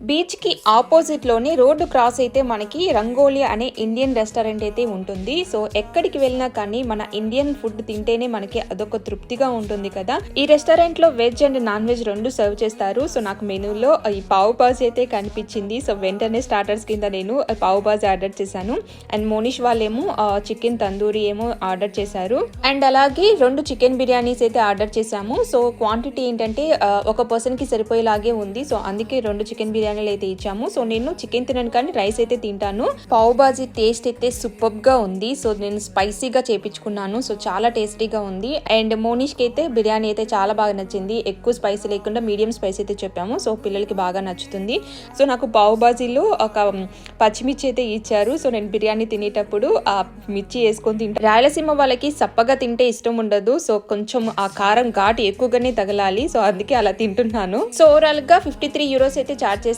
బీచ్కి ఆపోజిట్లోనే road cross అయితే మనకి రంగోలి అనే ఇండియన్ రెస్టారెంట్ అయితే ఉంటుంది. సో ఎక్కడికి వెళ్ళినా కానీ మన ఇండియన్ ఫుడ్ తింటేనే మనకి అదొక తృప్తిగా ఉంటుంది కదా. ఈ రెస్టారెంట్లో వెజ్ అండ్ నాన్ వెజ్ రెండు సర్వ్ చేస్తారు. సో నాకు మెనూలో ఈ పావు బాజీ అయితే కనిపించింది. సో వెంటనే స్టార్టర్స్ కింద నేను పావు బాజీ ఆర్డర్ చేశాను. అండ్ మోనిష్ వాళ్ళేమో చికెన్ తందూరి ఏమో ఆర్డర్ చేశారు. అండ్ అలాగే 2 చికెన్ బిర్యానీస్ అయితే ఆర్డర్ చేశాము. సో క్వాంటిటీ ఏంటంటే ఒక పర్సన్కి సరిపోయేలాగే ఉంది. సో అందుకే 2 చికెన్ బిర్యానీలు అయితే ఇచ్చాము. సో నేను చికెన్ తినను కానీ రైస్ అయితే తింటాను. పావ్ బాజీ టేస్ట్ అయితే సూపర్ గా ఉంది. సో నేను స్పైసీగా చేపించుకున్నాను. సో చాలా టేస్టీగా ఉంది. అండ్ మోనిష్ కి అయితే బిర్యానీ అయితే చాలా బాగా నచ్చింది. ఎక్కువ స్పైసీ లేకుండా మీడియం స్పైసీ అయితే చెప్పాము. సో పిల్లలకి బాగా నచ్చుతుంది. సో నాకు పావ్ బాజీలో ఒక పచ్చిమిర్చి అయితే ఇచ్చారు. సో నేను బిర్యానీ తినేటప్పుడు ఆ మిర్చి వేసుకొని తింటాను. రాయలసీమ వాళ్ళకి సప్పగా తింటే ఇష్టం ఉండదు. సో కొంచెం ఆ కారం ఘాటు ఎక్కువగానే తగలాలి. సో అందుకే అలా తింటున్నాను. సో ఓవరాల్ గా €53 అయితే చార్జ్ చేశాను.